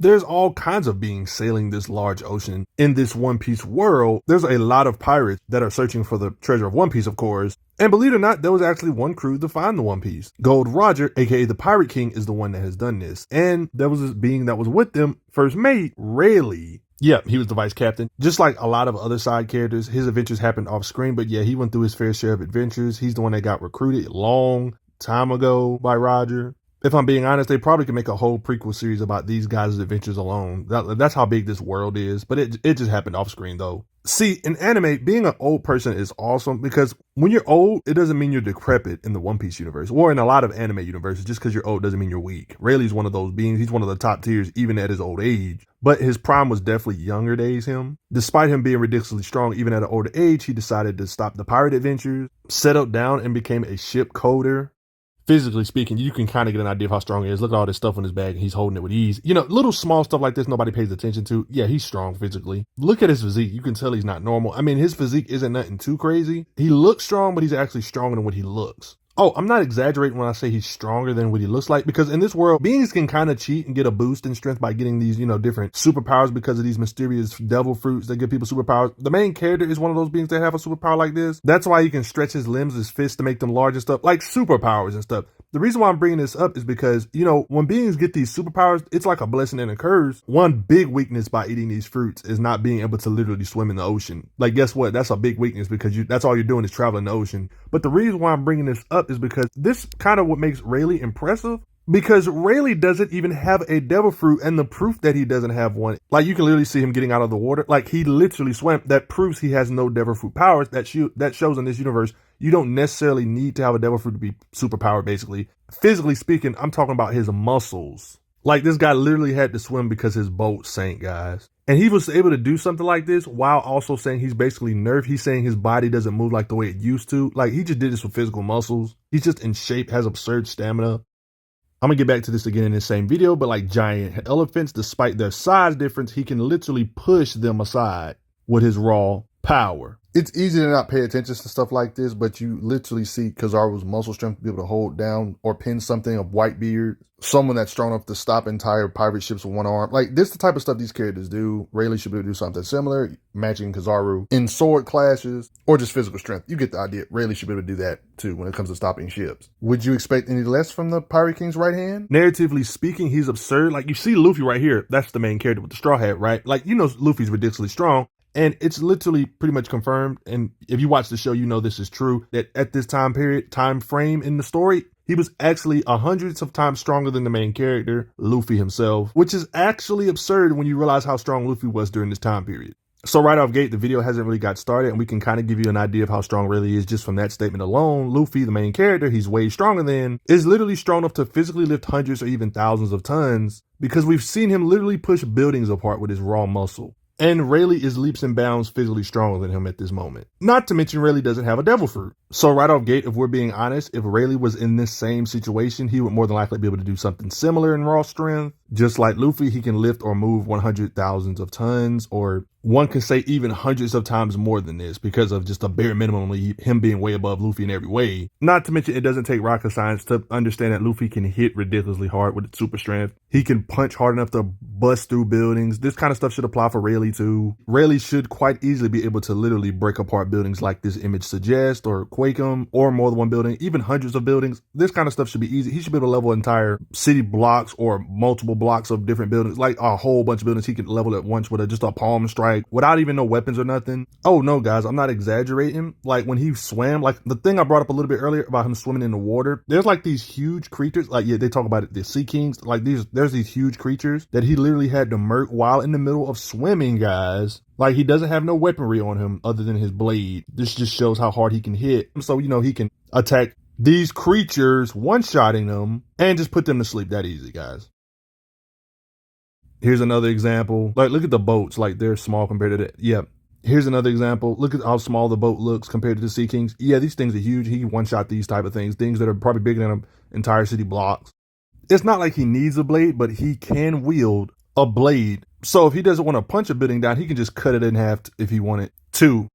There's all kinds of beings sailing this large ocean. In this One Piece world, there's a lot of pirates that are searching for the treasure of One Piece, of course. And believe it or not, there was actually one crew to find the One Piece. Gold Roger, aka the Pirate King, is the one that has done this. And there was this being that was with them, first mate, Rayleigh. Yeah, he was the vice captain. Just like a lot of other side characters, his adventures happened off screen, but yeah, he went through his fair share of adventures. He's the one that got recruited long time ago by Roger. If I'm being honest, they probably could make a whole prequel series about these guys' adventures alone. That's how big this world is, but it just happened off screen though. See, in anime, being an old person is awesome because when you're old, it doesn't mean you're decrepit in the One Piece universe or in a lot of anime universes. Just because you're old doesn't mean you're weak. Rayleigh's one of those beings. He's one of the top tiers even at his old age. But his prime was definitely younger days him. Despite him being ridiculously strong even at an older age, he decided to stop the pirate adventures, settled down and became a ship coder. Physically speaking, you can kind of get an idea of how strong he is. Look at all this stuff in his bag. He's holding it with ease. You know, little small stuff like this nobody pays attention to. Yeah, he's strong physically. Look at his physique. You can tell he's not normal. I mean, his physique isn't nothing too crazy. He looks strong, but he's actually stronger than what he looks. Oh, I'm not exaggerating when I say he's stronger than what he looks like, because in this world, beings can kind of cheat and get a boost in strength by getting these, different superpowers because of these mysterious devil fruits that give people superpowers. The main character is one of those beings that have a superpower like this. That's why he can stretch his limbs, his fists to make them large and stuff, like superpowers and stuff. The reason why I'm bringing this up is because, when beings get these superpowers, it's like a blessing and a curse. One big weakness by eating these fruits is not being able to literally swim in the ocean. Like, guess what? That's a big weakness because that's all you're doing is traveling the ocean. But the reason why I'm bringing this up is because this kind of what makes Rayleigh impressive. Because Rayleigh doesn't even have a devil fruit, and the proof that he doesn't have one, like you can literally see him getting out of the water. Like he literally swam. That proves he has no devil fruit powers. That shows in this universe you don't necessarily need to have a devil fruit to be superpowered. Basically, physically speaking, I'm talking about his muscles. Like this guy literally had to swim because his boat sank, guys. And he was able to do something like this while also saying he's basically nerfed. He's saying his body doesn't move like the way it used to. Like he just did this with physical muscles. He's just in shape, has absurd stamina. I'm gonna get back to this again in the same video, but like giant elephants, despite their size difference, he can literally push them aside with his raw power. It's easy to not pay attention to stuff like this, but you literally see Kizaru's muscle strength to be able to hold down or pin something of Whitebeard, someone that's strong enough to stop entire pirate ships with one arm. Like this is the type of stuff these characters do. Rayleigh should be able to do something similar, matching Kizaru in sword clashes or just physical strength. You get the idea. Rayleigh should be able to do that too when it comes to stopping ships. Would you expect any less from the Pirate King's right hand? Narratively speaking, he's absurd. Like you see Luffy right here. That's the main character with the straw hat, right? Like, Luffy's ridiculously strong. And it's literally pretty much confirmed. And if you watch the show, this is true, that at this time frame in the story, he was actually hundreds of times stronger than the main character, Luffy himself, which is actually absurd when you realize how strong Luffy was during this time period. So right off gate, the video hasn't really got started, and we can kind of give you an idea of how strong Rayleigh is just from that statement alone. Luffy, the main character, he's way stronger than, is literally strong enough to physically lift hundreds or even thousands of tons, because we've seen him literally push buildings apart with his raw muscle. And Rayleigh is leaps and bounds physically stronger than him at this moment. Not to mention Rayleigh doesn't have a devil fruit. So right off gate, if we're being honest, if Rayleigh was in this same situation, he would more than likely be able to do something similar in raw strength. Just like Luffy, he can lift or move 100,000 of tons, or one can say even hundreds of times more than this because of just a bare minimum, him being way above Luffy in every way. Not to mention, it doesn't take rocket science to understand that Luffy can hit ridiculously hard with super strength. He can punch hard enough to bust through buildings. This kind of stuff should apply for Rayleigh too. Rayleigh should quite easily be able to literally break apart buildings like this image suggests, or quake them, or more than one building, even hundreds of buildings. This kind of stuff should be easy. He should be able to level entire city blocks or multiple blocks of different buildings, like a whole bunch of buildings he can level at once with just a palm strike without even no weapons or nothing. Oh no, guys, I'm not exaggerating. Like when he swam, like the thing I brought up a little bit earlier about him swimming in the water, there's like these huge creatures, like they talk about it, the sea kings, like there's these huge creatures that he literally had to murk while in the middle of swimming, guys. Like he doesn't have no weaponry on him other than his blade. This just shows how hard he can hit. So, he can attack these creatures, one-shotting them, and just put them to sleep that easy, guys. Here's another example. Like, look at the boats. Like, they're small compared to that. Yeah. Here's another example. Look at how small the boat looks compared to the Sea Kings. Yeah, these things are huge. He can one-shot these type of things that are probably bigger than an entire city blocks. It's not like he needs a blade, but he can wield a blade. So if he doesn't want to punch a building down, he can just cut it in half if he wanted to.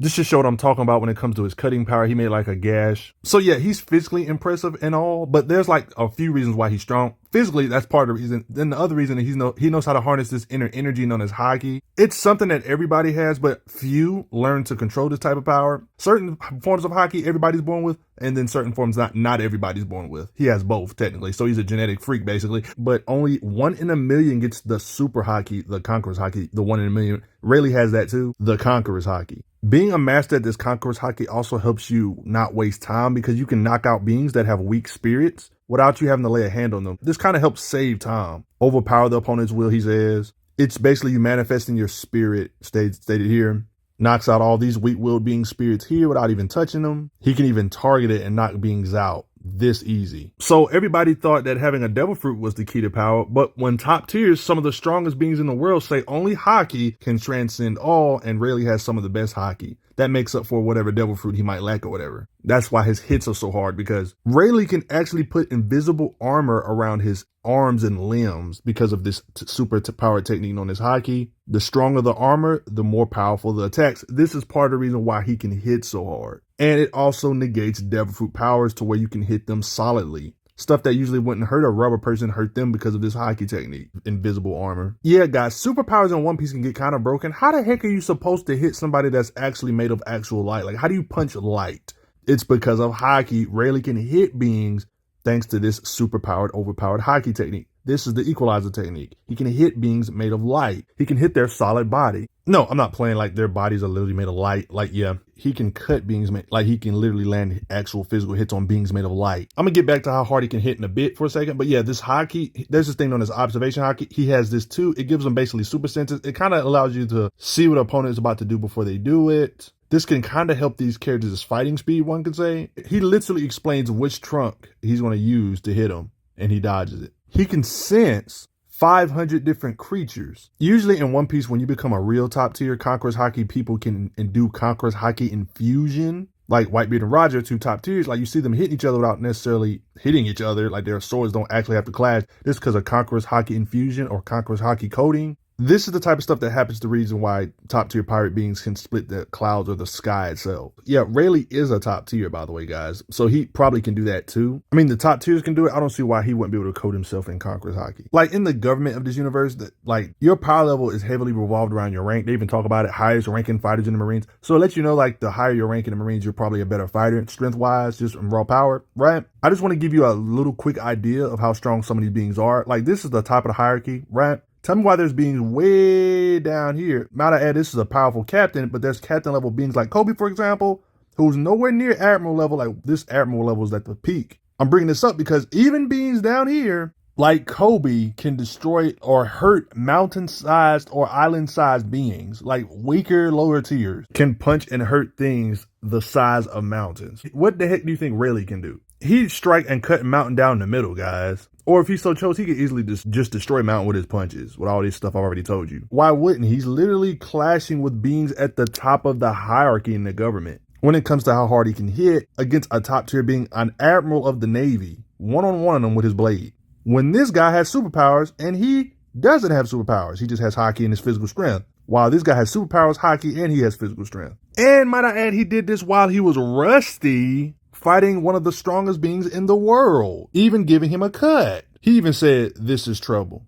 This just showed what I'm talking about when it comes to his cutting power. He made like a gash. So yeah, he's physically impressive and all, but there's like a few reasons why he's strong. physically, that's part of the reason. Then the other reason is he knows how to harness this inner energy known as haki. It's something that everybody has, but few learn to control this type of power. Certain forms of haki everybody's born with, and then certain forms not everybody's born with. He has both technically, so he's a genetic freak basically. But only 1 in a million gets the super haki, the conqueror's haki. The 1 in a million. Rayleigh has that too, the conqueror's haki. Being a master at this conqueror's haki also helps you not waste time because you can knock out beings that have weak spirits without you having to lay a hand on them. This kind of helps save time. Overpower the opponent's will, he says. It's basically you manifesting your spirit, stated here. Knocks out all these weak-willed being spirits here without even touching them. He can even target it and knock beings out this easy. So everybody thought that having a devil fruit was the key to power, but when top tiers, some of the strongest beings in the world say only haki can transcend all, and Rayleigh has some of the best haki. That makes up for whatever devil fruit he might lack or whatever. That's why his hits are so hard, because Rayleigh can actually put invisible armor around his arms and limbs because of this super power technique known as haki. The stronger the armor, the more powerful the attacks. This is part of the reason why he can hit so hard. And it also negates devil fruit powers to where you can hit them solidly. Stuff that usually wouldn't hurt a rubber person hurt them because of this haki technique. Invisible armor. Yeah, guys, superpowers in One Piece can get kind of broken. How the heck are you supposed to hit somebody that's actually made of actual light? Like, how do you punch light? It's because of haki. Rayleigh can hit beings thanks to this superpowered, overpowered haki technique. This is the equalizer technique. He can hit beings made of light. He can hit their solid body. No, I'm not playing like their bodies are literally made of light. Like, yeah, he can cut beings made, like he can literally land actual physical hits on beings made of light. I'm gonna get back to how hard he can hit in a bit for a second. But yeah, this haki, there's this thing known as observation haki. He has this too. It gives him basically super senses. It kind of allows you to see what an opponent is about to do before they do it. This can kind of help these characters' fighting speed, one could say. He literally explains which trunk he's going to use to hit him, and he dodges it. He can sense 500 different creatures. Usually in One Piece, when you become a real top tier Conqueror's Haki, people can do Conqueror's Haki infusion. Like Whitebeard and Roger, 2 top tiers, like you see them hitting each other without necessarily hitting each other. Like their swords don't actually have to clash. This is because of Conqueror's Haki infusion or Conqueror's Haki coating. This is the type of stuff that happens, the reason why top tier pirate beings can split the clouds or the sky itself. Yeah, Rayleigh is a top tier, by the way, guys. So he probably can do that too. I mean, the top tiers can do it. I don't see why he wouldn't be able to code himself in Conqueror's Haki. Like in the government of this universe, that like your power level is heavily revolved around your rank. They even talk about it, highest ranking fighters in the Marines. So it lets you know, like the higher your rank in the Marines, you're probably a better fighter, strength-wise, just from raw power, right? I just want to give you a little quick idea of how strong some of these beings are. Like this is the top of the hierarchy, right? Tell me why there's beings way down here. Might I add, this is a powerful captain, but there's captain level beings like Kobe, for example, who's nowhere near admiral level. Like this admiral level is at the peak. I'm bringing this up because even beings down here, like Kobe, can destroy or hurt mountain-sized or island-sized beings. Like weaker, lower tiers can punch and hurt things the size of mountains. What the heck do you think Rayleigh can do? He'd strike and cut a mountain down in the middle, guys. Or if he so chose, he could easily just destroy mountain with his punches, with all this stuff I've already told you. Why wouldn't he? He's literally clashing with beings at the top of the hierarchy in the government. When it comes to how hard he can hit against a top tier being, an admiral of the Navy, one-on-one on him with his blade. When this guy has superpowers, and he doesn't have superpowers, he just has haki and his physical strength. While this guy has superpowers, haki, and he has physical strength. And might I add, he did this while he was rusty, fighting one of the strongest beings in the world, even giving him a cut. He even said, "This is trouble."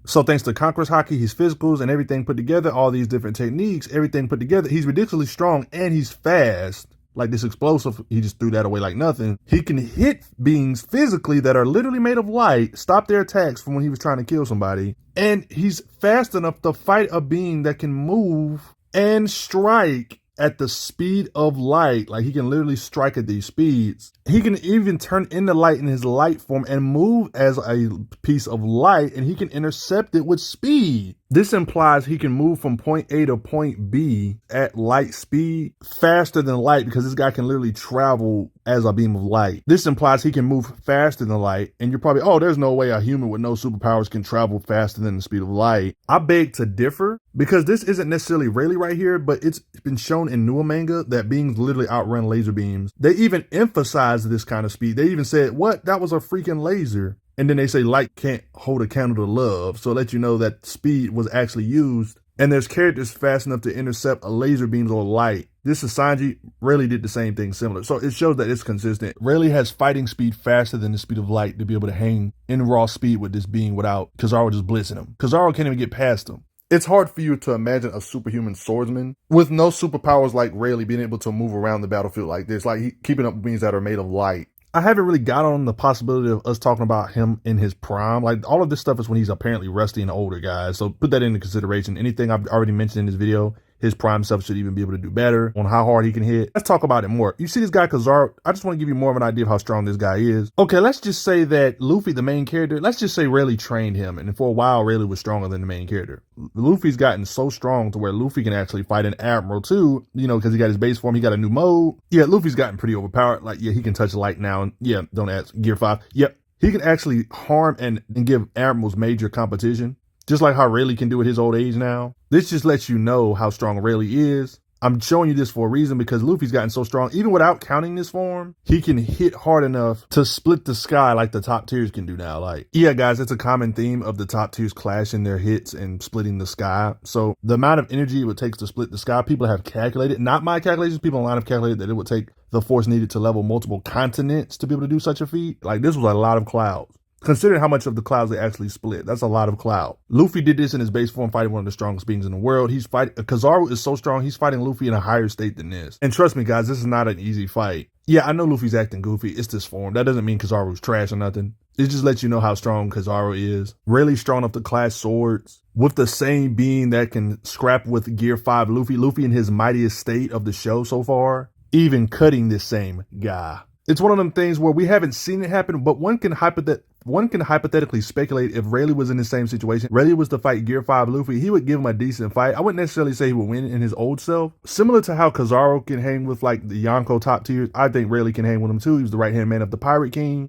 So thanks to Conqueror's Haki, his physicals and everything put together, all these different techniques, everything put together, he's ridiculously strong and he's fast. Like this explosive, he just threw that away like nothing. He can hit beings physically that are literally made of light, stop their attacks from when he was trying to kill somebody. And he's fast enough to fight a being that can move and strike at the speed of light. Like he can literally strike at these speeds. He can even turn into light in his light form and move as a piece of light, and he can intercept it with speed. This implies he can move from point A to point B at light speed faster than light, because this guy can literally travel as a beam of light. This implies he can move faster than light, and you're probably, oh, there's no way a human with no superpowers can travel faster than the speed of light. I beg to differ, because this isn't necessarily Rayleigh right here, but it's been shown in newer manga that beings literally outrun laser beams. They even emphasize this kind of speed. They even said, what? That was a freaking laser. And then they say light can't hold a candle to love. So it lets you know that speed was actually used and there's characters fast enough to intercept a laser beams or light. This is Sanji. Rayleigh did the same thing similar. So it shows that it's consistent. Rayleigh has fighting speed faster than the speed of light to be able to hang in raw speed with this being without Kizaru just blitzing him. Kizaru can't even get past him. It's hard for you to imagine a superhuman swordsman with no superpowers like Rayleigh being able to move around the battlefield like this, like keeping up beings that are made of light. I haven't really got on the possibility of us talking about him in his prime. Like, all of this stuff is when he's apparently rusty and older, guys. So put that into consideration. Anything I've already mentioned in this video, his prime self should even be able to do better on how hard he can hit. Let's talk about it more. You see this guy Kizaru? I just want to give you more of an idea of how strong this guy is. Okay, let's just say that Luffy, the main character, let's just say Rayleigh trained him, and for a while Rayleigh was stronger than the main character. Luffy's gotten so strong to where Luffy can actually fight an admiral too, you know, because he got his base form, he got a new mode. Yeah, Luffy's gotten pretty overpowered. Like, yeah, he can touch light now, and yeah, don't ask, Gear 5. Yep, he can actually harm and give admirals major competition. Just like how Rayleigh can do at his old age now. This just lets you know how strong Rayleigh is. I'm showing you this for a reason because Luffy's gotten so strong, even without counting this form, he can hit hard enough to split the sky like the top tiers can do now. Like, yeah, guys, it's a common theme of the top tiers clashing their hits and splitting the sky. So the amount of energy it would take to split the sky, people have calculated, not my calculations, people online have calculated that it would take the force needed to level multiple continents to be able to do such a feat. Like, this was a lot of clouds. Considering how much of the clouds they actually split, that's a lot of cloud. Luffy did this in his base form, fighting one of the strongest beings in the world. He's fighting, Kizaru is so strong, he's fighting Luffy in a higher state than this. And trust me, guys, this is not an easy fight. Yeah, I know Luffy's acting goofy. It's this form. That doesn't mean Kizaru's trash or nothing. It just lets you know how strong Kizaru is. Really strong enough to clash swords with the same being that can scrap with Gear 5 Luffy. Luffy in his mightiest state of the show so far, even cutting this same guy. It's one of them things where we haven't seen it happen, but one can hypothetically speculate if Rayleigh was in the same situation. Rayleigh was to fight Gear 5 Luffy, he would give him a decent fight. I wouldn't necessarily say he would win in his old self. Similar to how Kizaru can hang with like the Yonko top tiers, I think Rayleigh can hang with him too. He was the right-hand man of the Pirate King.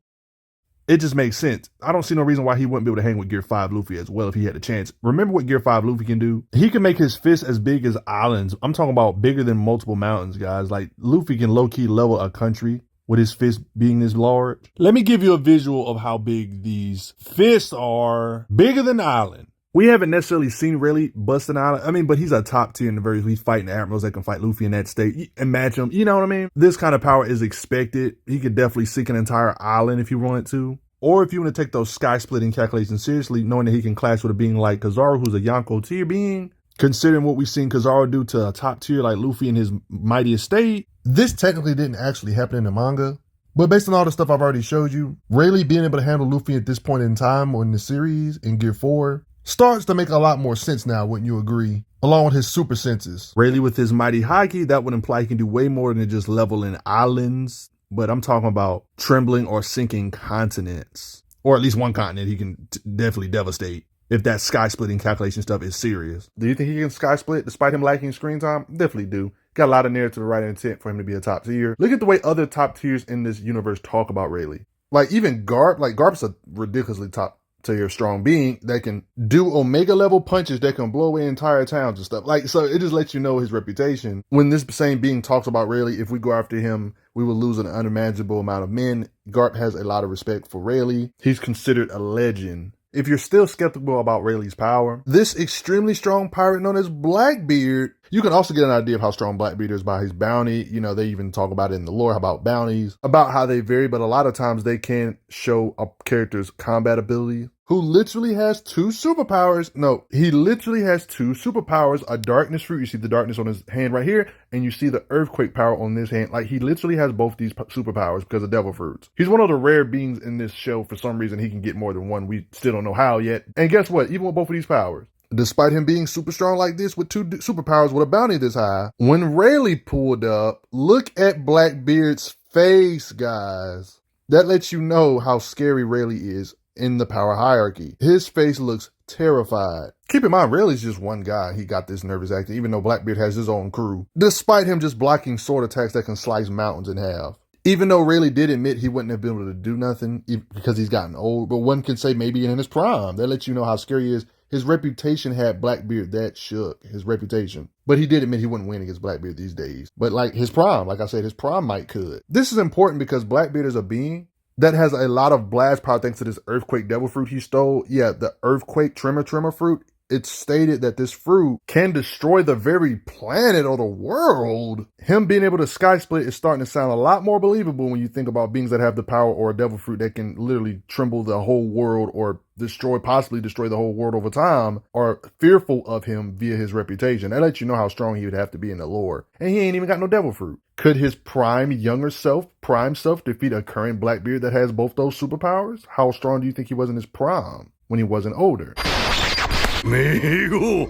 It just makes sense. I don't see no reason why he wouldn't be able to hang with Gear 5 Luffy as well if he had a chance. Remember what Gear 5 Luffy can do? He can make his fists as big as islands. I'm talking about bigger than multiple mountains, guys. Like, Luffy can low-key level a country with his fist being this large. Let me give you a visual of how big these fists are. Bigger than the island. We haven't necessarily seen Rayleigh bust an island. I mean, but he's a top tier in the very least. He's fighting admirals that can fight Luffy in that state and match him. You know what I mean? This kind of power is expected. He could definitely sink an entire island if he wanted to. Or if you want to take those sky-splitting calculations seriously, knowing that he can clash with a being like Kizaru, who's a Yonko tier being, considering what we've seen Kizaru do to a top tier like Luffy in his mightiest state. This technically didn't actually happen in the manga, but based on all the stuff I've already showed you, Rayleigh being able to handle Luffy at this point in time or in the series in Gear 4 starts to make a lot more sense now, wouldn't you agree? Along with his super senses. Rayleigh with his mighty haki, that would imply he can do way more than just leveling islands, but I'm talking about trembling or sinking continents. Or at least one continent he can definitely devastate. If that sky splitting calculation stuff is serious. Do you think he can sky split despite him lacking screen time? Definitely do. Got a lot of narrative to the right intent for him to be a top tier. Look at the way other top tiers in this universe talk about Rayleigh. Like even Garp, like Garp's a ridiculously top tier strong being that can do Omega level punches that can blow away entire towns and stuff. Like, so it just lets you know his reputation. When this same being talks about Rayleigh, if we go after him, we will lose an unimaginable amount of men. Garp has a lot of respect for Rayleigh. He's considered a legend. If you're still skeptical about Rayleigh's power, this extremely strong pirate known as Blackbeard, you can also get an idea of how strong Blackbeard is by his bounty. You know, they even talk about it in the lore about bounties, about how they vary, but a lot of times they can show a character's combat ability. Who literally has two superpowers. No, he literally has two superpowers, a darkness fruit. You see the darkness on his hand right here, and you see the earthquake power on this hand. Like, he literally has both these superpowers because of devil fruits. He's one of the rare beings in this show. For some reason, he can get more than one. We still don't know how yet. And guess what? Even with both of these powers, despite him being super strong like this with two superpowers with a bounty this high, when Rayleigh pulled up, look at Blackbeard's face, guys. That lets you know how scary Rayleigh is in the power hierarchy. His face looks terrified. Keep in mind, Rayleigh's just one guy. He got this nervous acting, even though Blackbeard has his own crew, despite him just blocking sword attacks that can slice mountains in half. Even though Rayleigh did admit he wouldn't have been able to do nothing because he's gotten old, but one can say maybe in his prime. That lets you know how scary he is. His reputation had Blackbeard that shook, his reputation. But he did admit he wouldn't win against Blackbeard these days. But like his prime, like I said, his prime might could. This is important because Blackbeard is a being that has a lot of blast power thanks to this earthquake devil fruit he stole. Yeah, the earthquake tremor fruit. it's stated that this fruit can destroy the very planet or the world. Him being able to sky split is starting to sound a lot more believable when you think about beings that have the power, or a devil fruit that can literally tremble the whole world or possibly destroy the whole world over time, are fearful of him via his reputation. That lets you know how strong he would have to be in the lore. And he ain't even got no devil fruit. Could his prime self defeat a current Blackbeard that has both those superpowers? How strong do you think he was in his prime when he wasn't older? Rayleigh!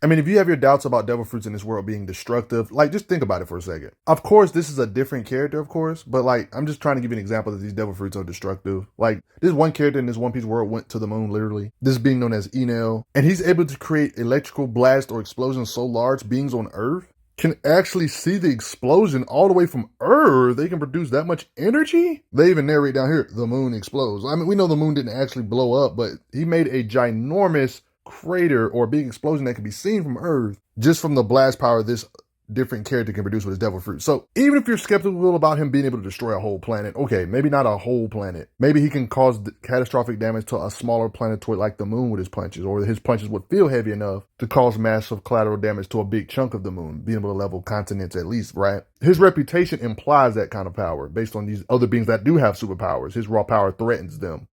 I mean, if you have your doubts about devil fruits in this world being destructive, like, just think about it for a second. Of course, this is a different character, of course, but like, I'm just trying to give you an example that these devil fruits are destructive. Like, this one character in this One Piece world went to the moon, literally. This being known as Enel, and he's able to create electrical blast or explosions so large beings on Earth can actually see the explosion all the way from Earth. They can produce that much energy? They even narrate down here, the moon explodes. I mean, we know the moon didn't actually blow up, but he made a ginormous crater or big explosion that can be seen from Earth just from the blast power this different character can produce with his devil fruit. So even if you're skeptical about him being able to destroy a whole planet, okay, maybe not a whole planet. Maybe he can cause catastrophic damage to a smaller planetoid like the moon with his punches, or his punches would feel heavy enough to cause massive collateral damage to a big chunk of the moon, being able to level continents at least, right? His reputation implies that kind of power based on these other beings that do have superpowers. His raw power threatens them.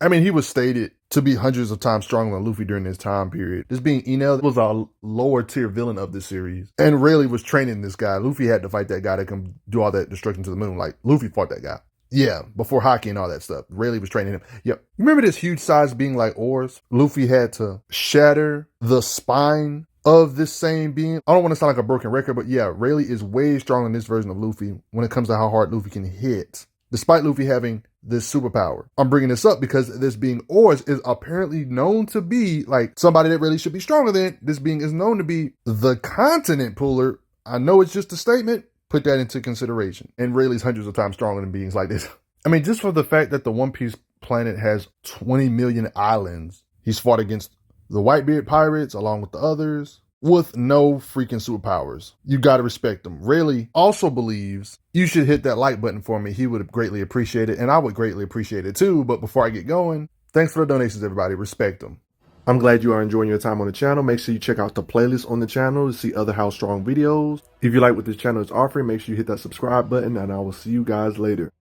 I mean, he was stated to be hundreds of times stronger than Luffy during this time period. This being Enel was a lower tier villain of this series. And Rayleigh was training this guy. Luffy had to fight that guy that can do all that destruction to the moon. Like, Luffy fought that guy. Yeah, before Haki and all that stuff. Rayleigh was training him. Yep. Remember this huge size being like oars? Luffy had to shatter the spine of this same being. I don't want to sound like a broken record, but yeah, Rayleigh is way stronger than this version of Luffy when it comes to how hard Luffy can hit, despite Luffy having this superpower. I'm bringing this up because this being Oars is apparently known to be like somebody that really should be stronger than. This being is known to be the continent puller. I know it's just a statement. Put that into consideration. And Rayleigh's hundreds of times stronger than beings like this. I mean, just for the fact that the One Piece planet has 20 million islands, he's fought against the Whitebeard pirates along with the others with no freaking superpowers. You gotta respect him. Rayleigh also believes you should hit that like button for me. He would greatly appreciate it, and I would greatly appreciate it too. But before I get going, thanks for the donations, everybody. Respect them. I'm glad you are enjoying your time on the channel. Make sure you check out the playlist on the channel to see other How Strong videos. If you like what this channel is offering, make sure you hit that subscribe button, and I will see you guys later.